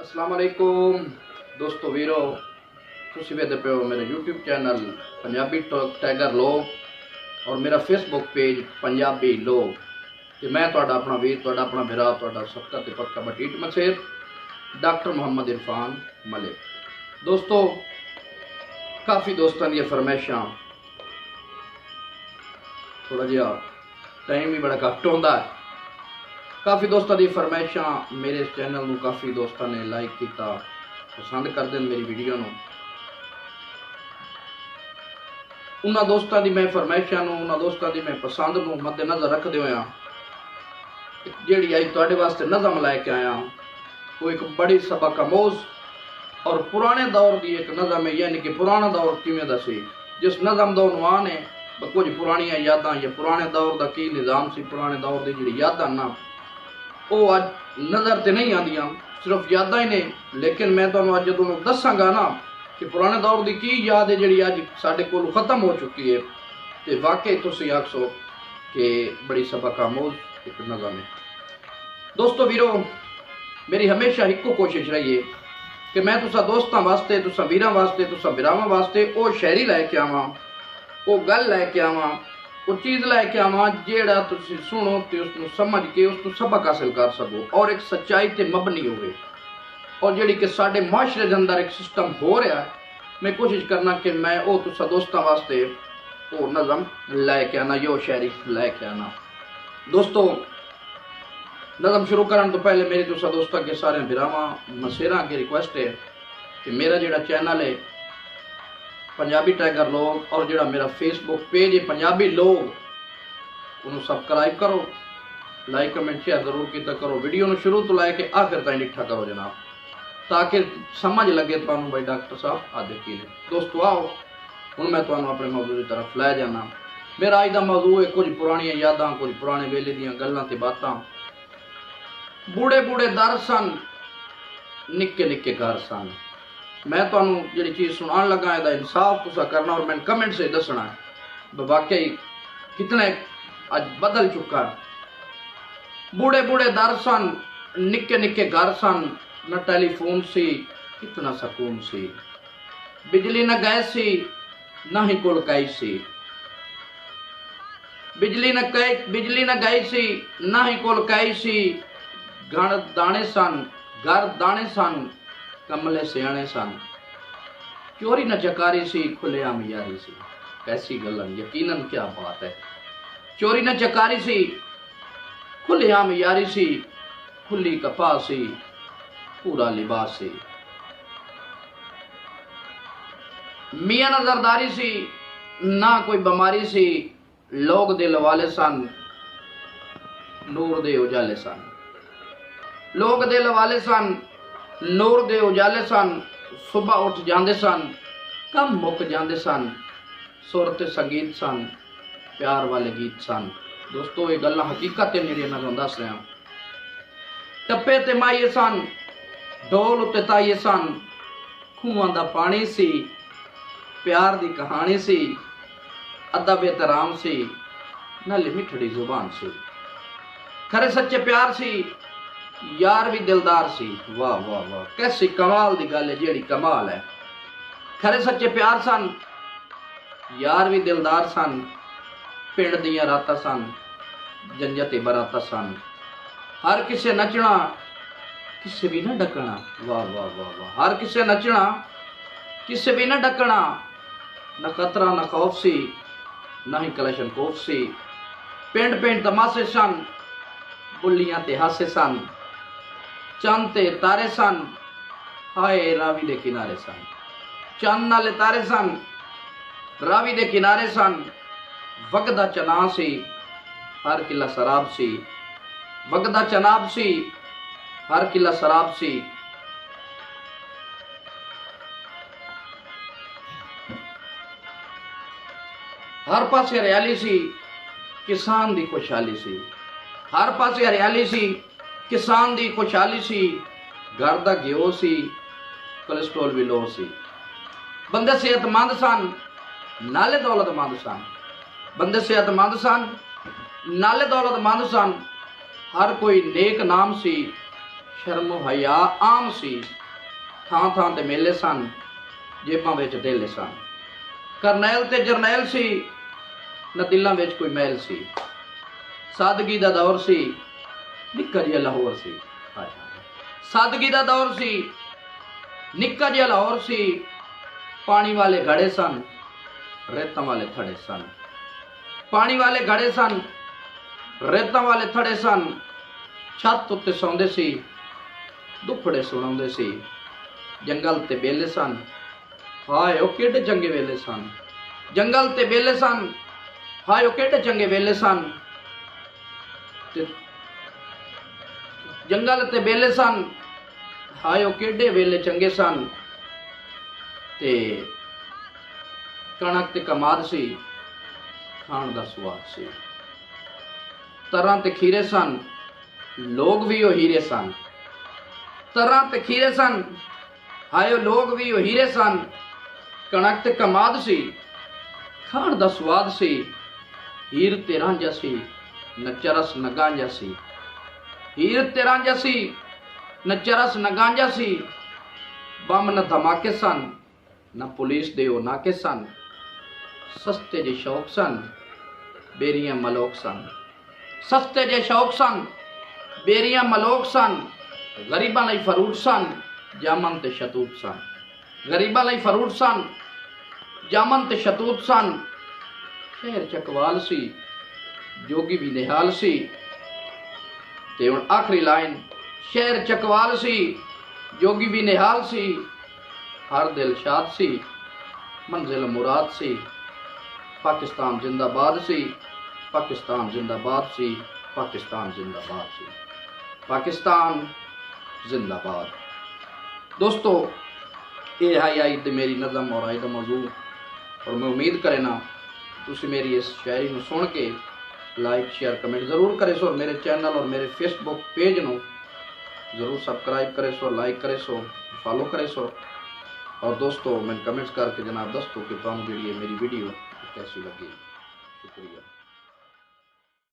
अस्सलाम वालेकुम दोस्तों वीरो, तुसी वेखदे पे हो मेरा यूट्यूब चैनल पंजाबी टाइगर लोग और मेरा फेसबुक पेज पंजाबी लोग। तो मैं तुहाडा अपना वीर, तुहाडा अपना भरा, तुहाडा सबका ते पक्का बटीट मसेर डॉक्टर मोहम्मद इरफान मलिक। दोस्तों काफ़ी दोस्तों दी फरमाइशां, थोड़ा जिहा टाइम भी बड़ा घट होंदा है। काफ़ी दोस्तों की फरमाइशां मेरे इस चैनल में काफ़ी दोस्तों ने लाइक किया, पसंद करते हैं मेरी वीडियो नूं। उन्होंने दोस्तों की मैं फरमाइशां नूं, उन्होंने दोस्तों की मैं पसंद नूं मद्देनज़र रखते हुए जिहड़ी अज तुहाडे वास्ते नज़म लैके आया, वो एक बड़ी सबक आमोज़ और पुराने दौर की एक नज़म है। यानी कि पुराना दौर किवें दा सी, जिस नज़म का उन्वान है कुछ पुरानियां यादां या पुराने दौर का की निज़ाम सी, पुराने दौर की जिहड़ी यादां ना वो अज नज़र तो नहीं आदियां, सिर्फ यादां ही ने। लेकिन मैं तुहानूं अज जदों दसांगा ना कि पुराने दौर की याद है जिहड़ी अज साडे कोल खत्म हो चुकी है, तो वाकई तुसीं आखसो कि बड़ी सबक आमोज़ एक नज़म है। दोस्तों वीरो, मेरी हमेशा इक्को कोशिश रही है कि मैं तुसां दोस्तां वास्ते, तुसां वीरां वास्ते, तुसां भरावां वास्ते वो शायरी लैके आवां, वो गल लैके आवां, वो चीज़ लैके आवां जेड़ा तुसीं सुनो तो उसनूं समझ के उसनूं सबक हासिल कर सको और एक सच्चाई ते मबनी होवे। और जिहड़ी कि साडे माशरे दे अंदर एक सिस्टम हो रहा है, मैं कोशिश करना कि मैं वो तुसां दोस्तां वास्ते वो नज़म लैके आना, यो शायरी लैके आना। दोस्तों नज़म शुरू करने तो पहले मेरी तुसां दोस्तों के सारे भरावां मसेरां की रिक्वेस्ट है कि मेरा जिहड़ा चैनल है पंजाबी टाइगर लोग और जिहड़ा मेरा फेसबुक पेज है पंजाबी लोग, उन्होंने सबसक्राइब करो, लाइक कमेंट शेयर जरूर किया करो। वीडियो में शुरू तो लैके आखिर तक डिठा करो जनाब, ताकि समझ लगे तुहानूं भाई डॉक्टर साहब आदे की ने। दोस्तों आओ हुण मैं तुहानूं अपने मौजू की तरफ लै जाना। मेरा अज दा मौजू है कुछ पुरानियां यादां, कुछ पुराने वेले दीयां गल्लां ते बातां। बूढ़े बूढ़े दर सन, निक्के निक्के घर सन। मैं तुहानूं जिहड़ी चीज़ सुनान लगा इहदा इंसाफ तुसां करना और मैंने कमेंट से दसना है वाकई कितने अज बदल चुका है। बूढ़े बूढ़े दर सन, निक्के निक्के घर सन, न टेलीफोन सी कितना सकून सी, बिजली न गए सी न ही कोल कई सी, बिजली न गई सी न ही कोल कई सी, घर दाने सन कमले सियाने सन, चोरी न चकारी सी खुलेआम यारी सी। कैसी गल्लां, यकीनन क्या बात है। चोरी न चकारी सी खुलेआम यारी सी, खुली कपा सी पूरा लिबास सी, मियां नजरदारी सी ना कोई बीमारी सी, लोग दिल वाले सन नूर दे उजाले सन, लोग दिल वाले सन नूर दे उजाले सन, सुबह उठ जाते सन कम मुक जाते सन, सुर ते संगीत सन प्यार वाले गीत सन। दोस्तों ये गल्लां हकीकत है मेरी, मैं तुहानूं दस रहा। टप्पे ते माईए सन, ढोल उत्ते ताईए सन, खूहां दा पानी सी प्यार दी कहानी सी, अदब एहतराम सी नाले मिठड़ी जुबान सी, खरे सच्चे प्यार सी यार भी दिलदार सी। वाह वाह वाह, कैसी कमाल दी गल है, जेड़ी कमाल है। खरे सच्चे प्यार सन यार भी दिलदार सन, पिंड दियां रातां सन जंजते बरातां सन, हर किसे नचना किसे भी ना डकना। वाह वाह वाह वाह, हर किसे नचना किसे भी ना डकना, न खतरा न खौफ सी ना ही कलशन कोफ सी, पिंड पिंड तमाशे सन बुलियां ते हासे सन, चंद ते तारे सन हाय रावी दे किनारे सन, चंद नाले तारे सन रावी दे किनारे सन, वगदा चनाब सी हर किला शराब सी, वगदा चनाब सी हर किला शराब सी, हर पासे हरियाली सी किसान दी खुशहाली सी, हर पासे हरियाली सी किसान दी खुशहाली सी, घर दा घ्यो सी कोलेस्ट्रोल भी लो सी, बंदे सेहतमंद सन नाले दौलतमंद सन, बंदे सेहतमंद सन नाले दौलतमंद सन, हर कोई नेक नाम सी शर्मो हया आम सी। थां थां ते मेले सन, जेबां विच देले सन। करनैल ते जरनैल सी, न दिलां विच कोई मैल सी। सादगी दा दौर सी, निक्का जिहा लाहौर सी। सादगी दा दौर सी, निक्का जिहा लाहौर सी। पानी वाले घड़े सन, रेतां वाले थड़े सन। पानी वाले घड़े सन, रेतां वाले थड़े सन। छत उत्ते सौंदे सी, दुखड़े सुणाउंदे सी। जंगल ते बेले सन, हाय ओ केडे चंगे वेले सन। जंगल ते बेले सन, हाय ओ केडे चंगे वेले सन। ते जंगल ते बेले सन, हाय ओ केडे वेले चंगे सन। ते कणक ते कमाद सी, खाण दा स्वाद सी। तरां ते खीरे सन, लोग भी ओ हीरे सन। तरां ते खीरे सन, हाय ओ लोग भी ओ हीरे सन। कणक ते कमाद सी, खाण दा स्वाद सी। हीर ते रांझा सी, न चरस न गांजा सी। हीर ते रांझा सी, न चरस न गांजा सी। बम न धमाके सन, न पुलिस दे ओ नाके सन। सस्ते जे शौक सन, बेरियां मलोक सन। सस्ते जे शौक सन, बेरियां मलोक सन। गरीबां लई फरूट सन, जामन ते शतूत सन। गरीबां लई फरूट सन, जामन ते शतूत सन। शहर चकवाल सी, जोगी भी निहाल सी। ते हुण आखिरी लाइन, शहर चकवाल सी, जोगी भी निहाल सी। हर दिल शाद सी, मंजिल मुराद सी। पाकिस्तान जिंदाबाद सी, पाकिस्तान जिंदाबाद सी, पाकिस्तान जिंदाबाद सी, पाकिस्तान जिंदाबाद। दोस्तों, ये है आई ते मेरी नज़म और आई दा मौजू। और मैं उम्मीद करे ना तुसी मेरी इस शायरी नूं सुन के लाइक शेयर कमेंट जरूर करे सो। और मेरे चैनल और मेरे फेसबुक पेज नूं जरूर सब्सक्राइब करे सो, लाइक करे सो, फॉलो करे सो। और दोस्तों, मैं कमेंट्स करके जनाब दस दो कि तुहानूं जिहड़ी मेरी वीडियो कैसी लगी। शुक्रिया।